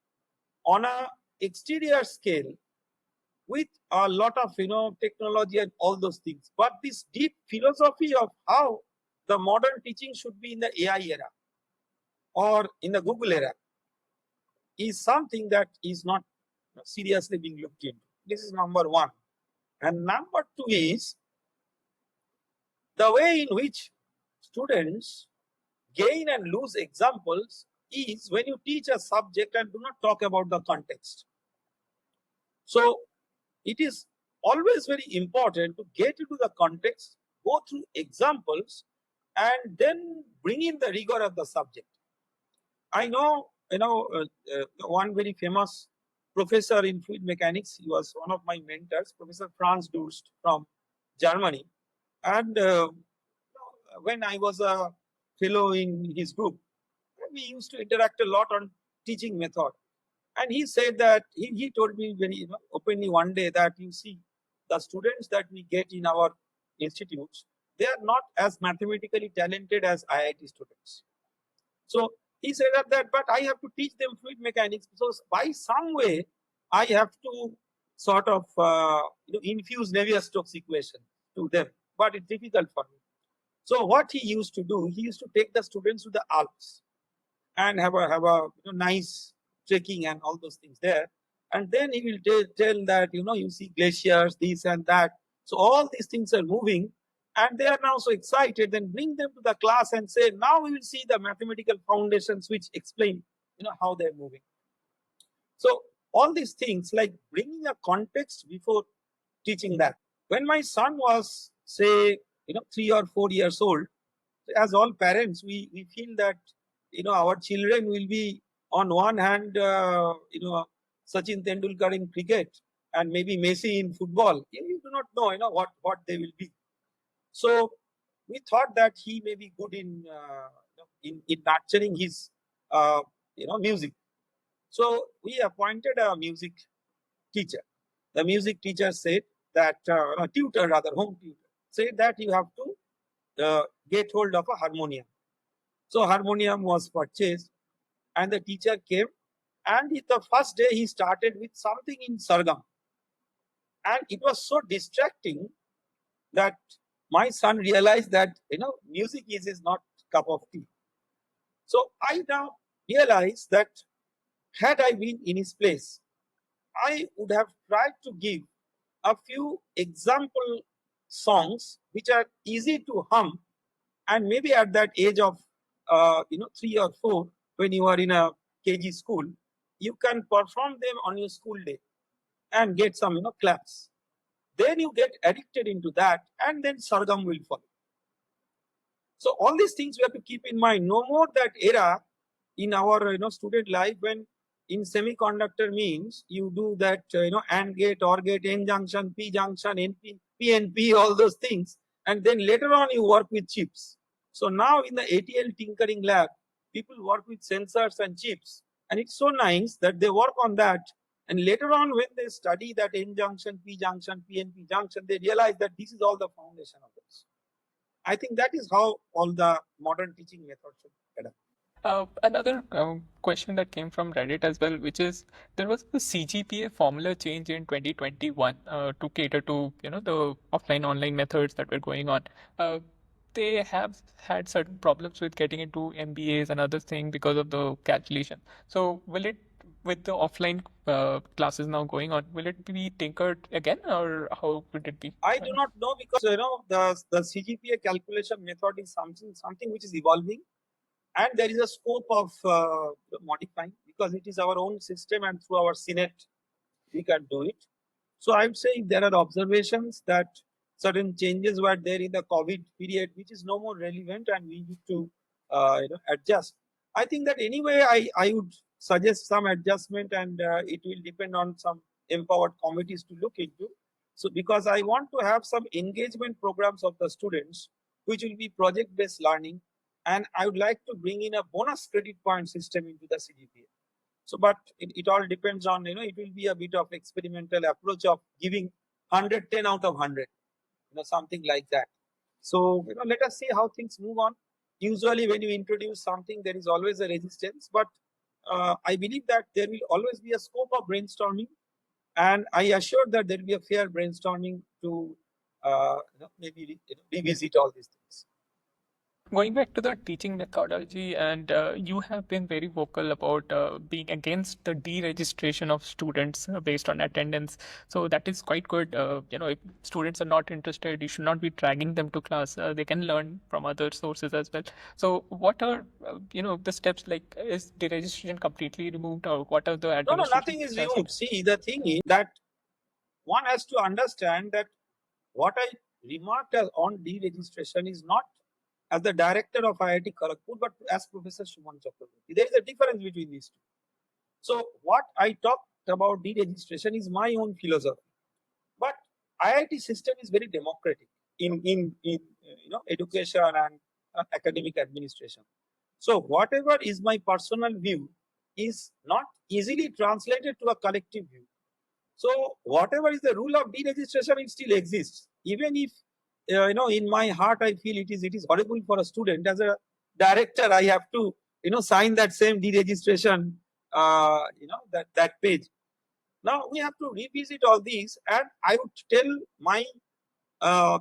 on a exterior scale with a lot of technology and all those things. But this deep philosophy of how the modern teaching should be in the AI era or in the Google era is something that is not seriously being looked into. This is number one. And number two is the way in which students gain and lose examples is when you teach a subject and do not talk about the context. So it is always very important to get into the context, go through examples, and then bring in the rigor of the subject. I know, one very famous professor in fluid mechanics. He was one of my mentors, Professor Franz Durst from Germany. And when I was a fellow in his group, we used to interact a lot on teaching method. And he said that he told me very openly one day that you see the students that we get in our institutes, they are not as mathematically talented as IIT students. So he said that, but I have to teach them fluid mechanics. So by some way, I have to sort of infuse Navier-Stokes equation to them, but it's difficult for me. So what he used to do, he used to take the students to the Alps and have a nice trekking and all those things there. And then he will tell that, you see glaciers, this and that. So all these things are moving and they are now so excited. Then bring them to the class and say, now we will see the mathematical foundations which explain, how they're moving. So all these things like bringing a context before teaching that. When my son was, say, 3 or 4 years old, as all parents, we feel that our children will be on one hand Sachin Tendulkar in cricket and maybe Messi in football. You do not know what they will be. So we thought that he may be good in nurturing his music. So we appointed a music teacher. The music teacher said that a tutor, rather home tutor, said that you have to get hold of a harmonium. So harmonium was purchased and the teacher came and the first day he started with something in Sargam. And it was so distracting that my son realized that, music is his not cup of tea. So I now realize that had I been in his place, I would have tried to give a few example songs which are easy to hum, and maybe at that age of 3 or 4, when you are in a KG school, you can perform them on your school day and get some claps. Then you get addicted into that, and then sargam will follow. So all these things we have to keep in mind. No more that era in our student life when in semiconductor means you do that AND gate, OR gate, N junction, P junction, NP, PNP, all those things, and then later on you work with chips. So now in the ATL tinkering lab, people work with sensors and chips, and it's so nice that they work on that. And later on, when they study that N junction, P junction, PNP junction, they realize that this is all the foundation of this. I think that is how all the modern teaching methods should be done. Another question that came from Reddit as well, which is there was a CGPA formula change in 2021 to cater to the offline online methods that were going on. They have had certain problems with getting into MBAs and other things because of the calculation. So will it, with the offline classes now going on, will it be tinkered again, or how would it be? I do not know because the CGPA calculation method is something which is evolving, and there is a scope of modifying because it is our own system and through our Senate we can do it. So I would say if there are observations that certain changes were there in the COVID period, which is no more relevant, and we need to adjust. I think that anyway, I would suggest some adjustment, and it will depend on some empowered committees to look into. So because I want to have some engagement programs of the students, which will be project-based learning, and I would like to bring in a bonus credit point system into the CGPA. So, but it all depends on, it will be a bit of experimental approach of giving 110 out of 100, something like that. So, let us see how things move on. Usually when you introduce something, there is always a resistance, but I believe that there will always be a scope of brainstorming, and I assure that there will be a fair brainstorming to maybe revisit all these things. Going back to the teaching methodology, and you have been very vocal about being against the deregistration of students based on attendance. So that is quite good. If students are not interested, you should not be dragging them to class. They can learn from other sources as well. So what are the steps? Like, is deregistration completely removed, or what are the No, administrative nothing is steps? removed. See, the thing is that one has to understand that what I remarked as on deregistration is not as the director of IIT Kharagpur, but as Professor Suman Chakraborty. There is a difference between these two. So what I talked about deregistration is my own philosophy. But IIT system is very democratic in education and academic administration. So whatever is my personal view is not easily translated to a collective view. So whatever is the rule of deregistration, it still exists. Even if in my heart, I feel it is horrible for a student. As a director, I have to, sign that same deregistration, that page. Now we have to revisit all these, and I would tell my, uh,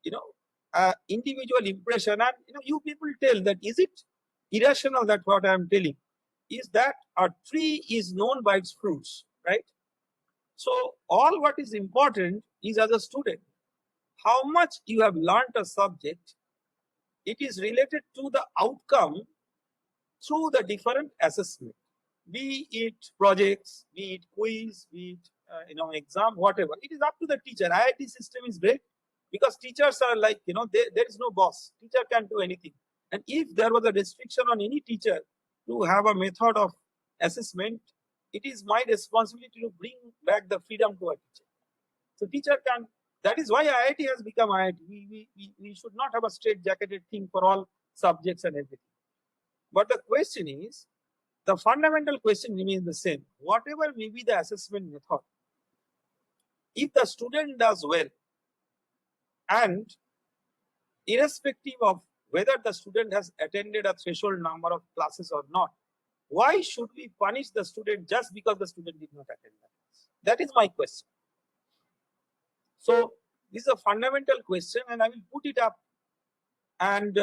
you know, individual impression, and you people tell that is it irrational that what I am telling is that a tree is known by its fruits, right? So all what is important is as a student, how much you have learnt a subject, it is related to the outcome through the different assessment, be it projects, be it quiz, be it exam, whatever. It is up to the teacher. IIT system is great because teachers are like, there is no boss. Teacher can do anything. And if there was a restriction on any teacher to have a method of assessment, it is my responsibility to bring back the freedom to a teacher. So teacher can. That is why IIT has become IIT. We should not have a straight jacketed thing for all subjects and everything. But the question is, the fundamental question remains the same. Whatever may be the assessment method, if the student does well, and irrespective of whether the student has attended a threshold number of classes or not, why should we punish the student just because the student did not attend that class? That is my question. So this is a fundamental question, and I will put it up. And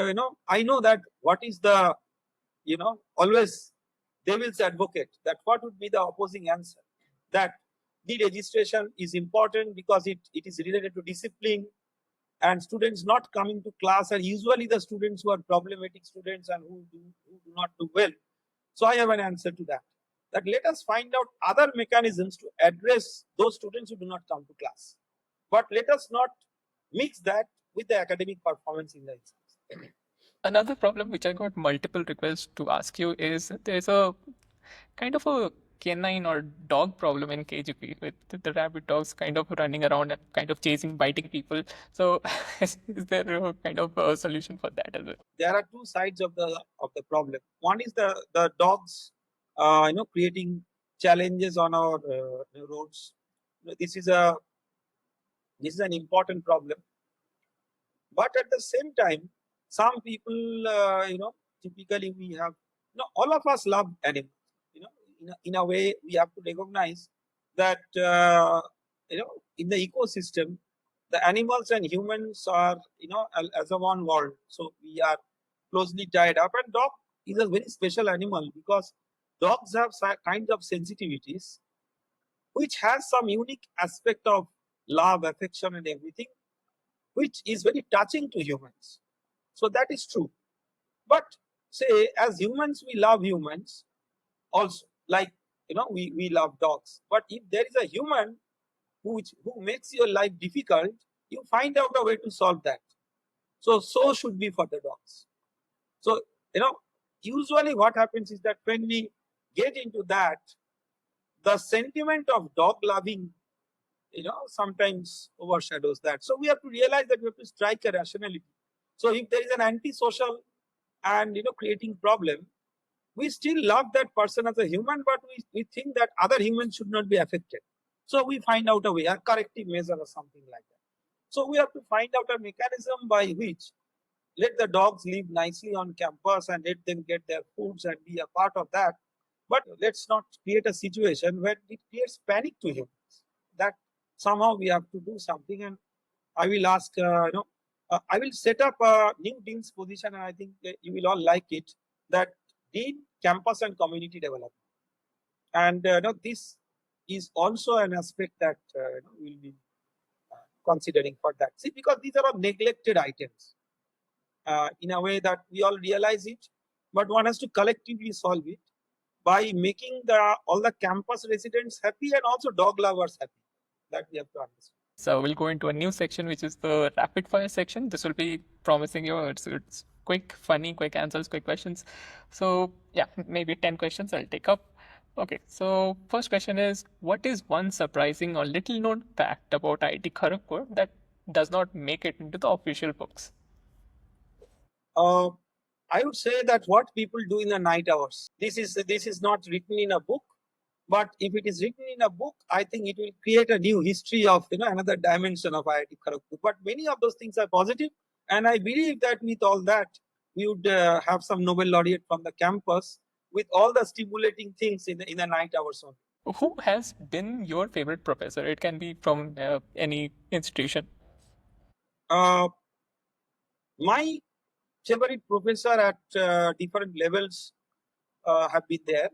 I know that what is the always devil's advocate, that what would be the opposing answer, that deregistration is important because it is related to discipline, and students not coming to class are usually the students who are problematic students and who do not do well. So I have an answer to that, that let us find out other mechanisms to address those students who do not come to class, but let us not mix that with the academic performance in the exams. Another problem which I got multiple requests to ask you is there's a kind of a canine or dog problem in KGP with the rabbit dogs kind of running around and kind of chasing, biting people. So, is there a kind of a solution for that as well? There are two sides of the problem. One is the dogs, creating challenges on our roads. This is an important problem. But at the same time, some people, typically we have, all of us love animals. You know, in a way, we have to recognize that, in the ecosystem, the animals and humans are, as a one world. So we are closely tied up. And dog is a very special animal because dogs have kinds of sensitivities which has some unique aspect of love, affection, and everything, which is very touching to humans. So that is true. But say, as humans, we love humans also, like, we love dogs. But if there is a human who makes your life difficult, you find out a way to solve that. So should be for the dogs. So, usually what happens is that when we get into that, the sentiment of dog loving, sometimes overshadows that. So we have to realize that we have to strike a rationality. So if there is an antisocial and creating problem, we still love that person as a human, but we think that other humans should not be affected. So we find out a way, a corrective measure or something like that. So we have to find out a mechanism by which let the dogs live nicely on campus and let them get their foods and be a part of that. But let's not create a situation where it creates panic to humans. That somehow we have to do something. And I will ask, I will set up a new dean's position, and I think you will all like it. That dean, campus, and community development. And this is also an aspect that we'll be considering for that. See, because these are all neglected items in a way that we all realize it, but one has to collectively solve it by making all the campus residents happy and also dog lovers happy. That we have to understand. So we'll go into a new section, which is the rapid fire section. This will be promising you. It's quick, funny, quick answers, quick questions. So yeah, maybe 10 questions I'll take up. Okay, so first question is, what is one surprising or little known fact about IIT Kharagpur that does not make it into the official books? Uh, I would say that what people do in the night hours. This is not written in a book, But if it is written in a book, I think it will create a new history of another dimension of IIT Kharagpur. But many of those things are positive, and I believe that with all that, we would have some Nobel laureate from the campus with all the stimulating things in the night hours only. Who has been your favorite professor? It can be from any institution. Uh, my favorite professor at different levels have been there,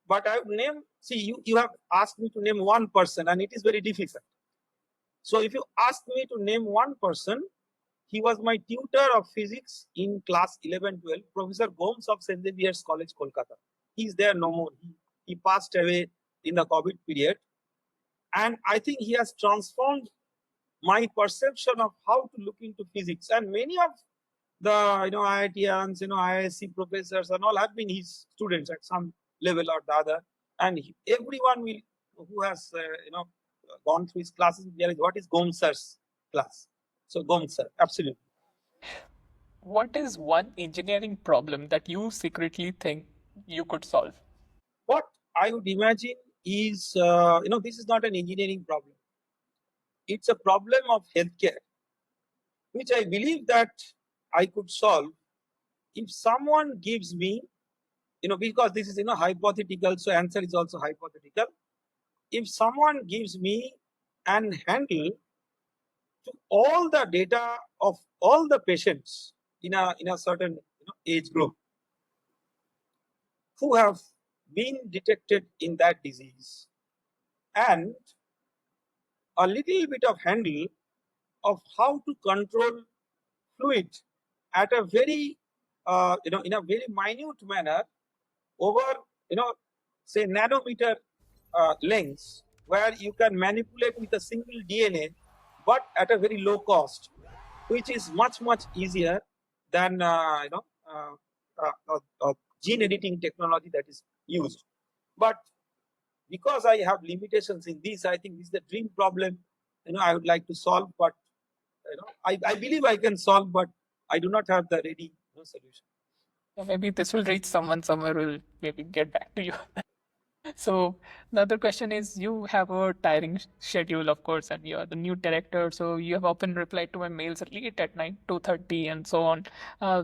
but I would name. See, you have asked me to name one person, and it is very difficult. So if you ask me to name one person, he was my tutor of physics in class 11, 12, Professor Gomes of St. Xavier's College, Kolkata. He is there no more. He passed away in the COVID period. And I think he has transformed my perception of how to look into physics. And many of the IITians, IISc professors and all have been his students at some level or the other. And everyone will who has gone through his classes realize what is Gomes sir's class. So Gomes sir, absolutely. What is one engineering problem that you secretly think you could solve? What I would imagine is, this is not an engineering problem. It's a problem of healthcare, which I believe that I could solve if someone gives me, because this is, hypothetical, so answer is also hypothetical. If someone gives me an handle to all the data of all the patients in a certain age group who have been detected in that disease, and a little bit of handle of how to control fluid at a very in a very minute manner over say nanometer lengths, where you can manipulate with a single DNA but at a very low cost, which is much easier than gene editing technology that is used. But because I have limitations in this, I think this is the dream problem I would like to solve. But I believe I can solve, but I do not have the ready solution. Yeah, maybe this will reach someone somewhere who will maybe get back to you. So the other question is, you have a tiring schedule, of course, and you are the new director, so you have often replied to my mails late at night, 2:30 and so on.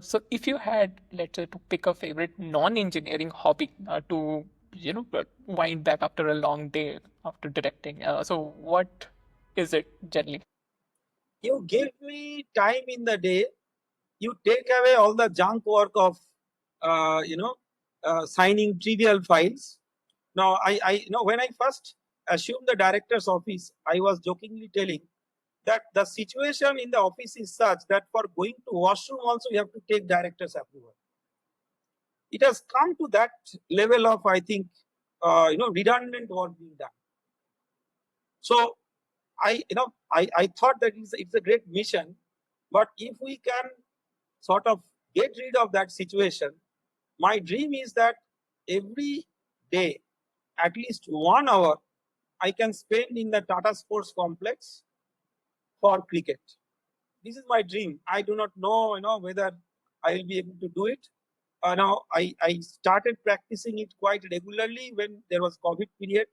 So if you had, let's say, to pick a favorite non-engineering hobby to, wind back after a long day after directing, so what is it generally? You give me time in the day, you take away all the junk work of signing trivial files. Now I when I first assumed the director's office, I was jokingly telling that the situation in the office is such that for going to washroom also you have to take director's approval. It has come to that level of, I think, redundant work being done. So I thought that it's a great mission, but if we can sort of get rid of that situation, my dream is that every day, at least 1 hour, I can spend in the Tata Sports Complex for cricket. This is my dream. I do not know, whether I will be able to do it. Now I started practicing it quite regularly when there was COVID period.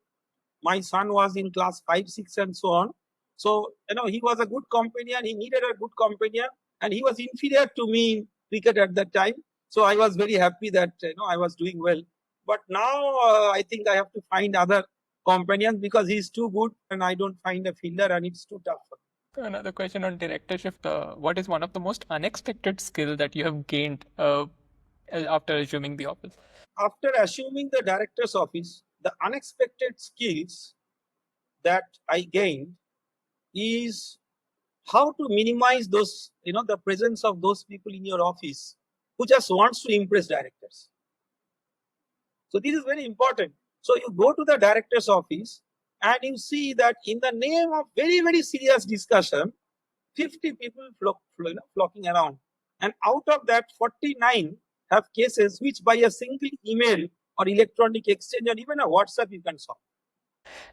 My son was in class 5, 6, and so on. So he was a good companion. He needed a good companion, and he was inferior to me in cricket at that time. So I was very happy that I was doing well. But now I think I have to find other companions because he's too good, and I don't find a fielder, and it's too tough. Another question on directorship. What is one of the most unexpected skill that you have gained after assuming the office? After assuming the director's office, the unexpected skills that I gained is how to minimize those, the presence of those people in your office who just wants to impress directors. So this is very important. So you go to the director's office and you see that in the name of very serious discussion, 50 people flocking around, and out of that 49 have cases which by a single email or electronic exchange or even a WhatsApp you can solve.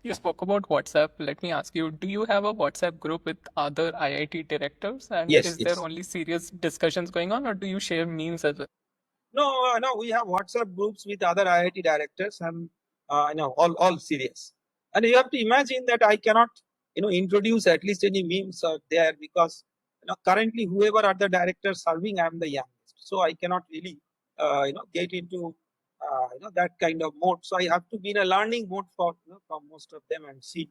You spoke about WhatsApp. Let me ask you, do you have a WhatsApp group with other IIT directors? And Yes, is there yes. only serious discussions going on, or do you share memes as well? No, we have WhatsApp groups with other IIT directors, and all serious. And you have to imagine that I cannot, introduce at least any memes there, because currently whoever are the directors serving, I am the youngest, so I cannot really get into that kind of mode. So I have to be in a learning mode from most of them and see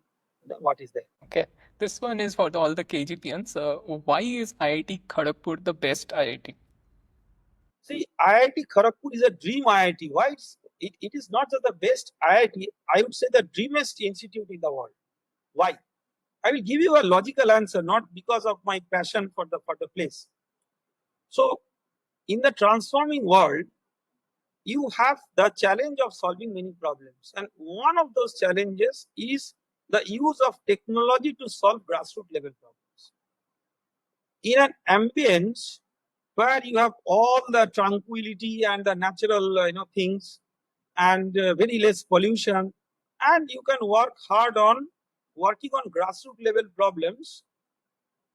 what is there. Okay, this one is for all the KGPNs. Why is IIT Kharagpur the best IIT? See, IIT Kharagpur is a dream IIT. Why it is not just the best IIT, I would say the dreamiest institute in the world. Why? I will give you a logical answer, not because of my passion for the place. So, in the transforming world, you have the challenge of solving many problems, and one of those challenges is the use of technology to solve grassroots level problems. In an ambience where you have all the tranquility and the natural things, and very less pollution, and you can work hard on working on grassroots level problems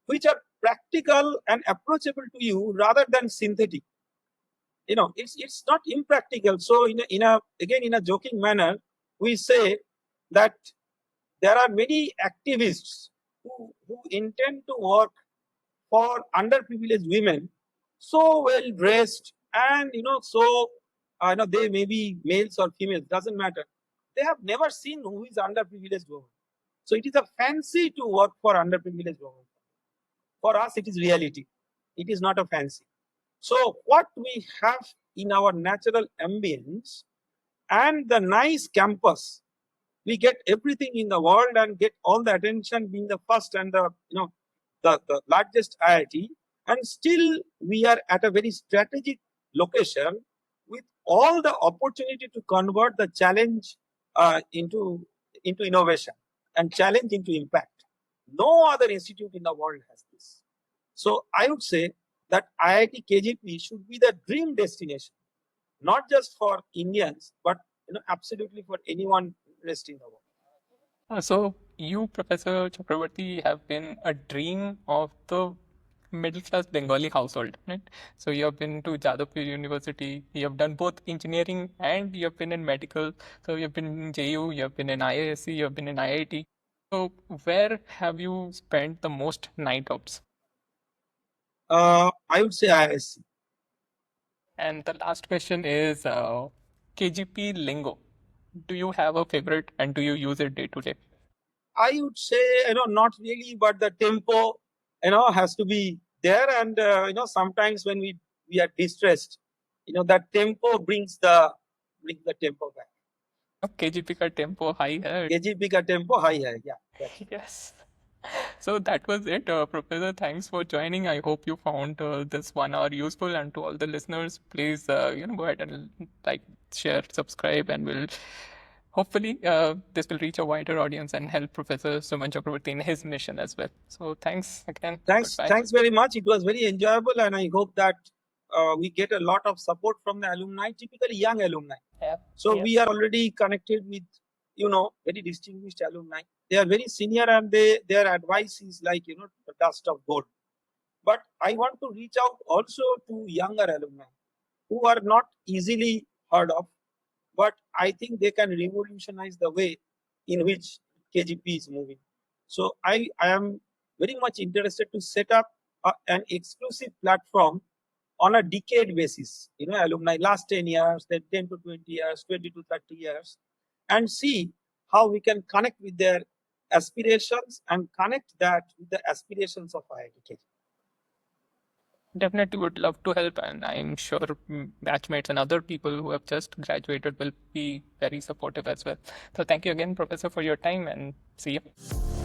which are practical and approachable to you rather than synthetic. It's not impractical. So in a joking manner, we say that there are many activists who intend to work for underprivileged women, so well dressed, and so they may be males or females, doesn't matter. They have never seen who is underprivileged woman. So it is a fancy to work for underprivileged women. For us, it is reality. It is not a fancy. So what we have in our natural ambience and the nice campus, we get everything in the world and get all the attention, being the first and the largest IIT, and still we are at a very strategic location with all the opportunity to convert the challenge into innovation and challenge into impact. No other institute in the world has this. So I would say that IIT KGP should be the dream destination, not just for Indians, but absolutely for anyone rest in the world. So you, Professor Chakraborty, have been a dream of the middle class Bengali household, right? So you have been to Jadavpur University. You have done both engineering and you have been in medical. So you have been in JU, you have been in IISc, you have been in IIT. So where have you spent the most night outs? I would say IISc. And the last question is KGP lingo. Do you have a favorite and do you use it day to day? I would say, not really, but the tempo, has to be there. And, sometimes when we are distressed, that tempo brings the tempo back. KGP का tempo high है. KGP ka tempo high hai. Yeah, that's right. Yes. So that was it, Professor. Thanks for joining. I hope you found this 1 hour useful. And to all the listeners, please, go ahead and like, share, subscribe, and we'll hopefully this will reach a wider audience and help Professor Suman Chakraborty in his mission as well. So thanks again. Goodbye. Thanks very much. It was very enjoyable, and I hope that we get a lot of support from the alumni, typically young alumni. Yeah. So Yes. we are already connected with, very distinguished alumni. They are very senior, and their advice is like, the dust of gold. But I want to reach out also to younger alumni who are not easily heard of, but I think they can revolutionize the way in which KGP is moving. So I am very much interested to set up an exclusive platform on a decade basis, alumni last 10 years, then 10 to 20 years, 20 to 30 years, and see how we can connect with their aspirations and connect that with the aspirations of IIT. Definitely would love to help, and I'm sure batchmates and other people who have just graduated will be very supportive as well. So, thank you again, Professor, for your time, and see you.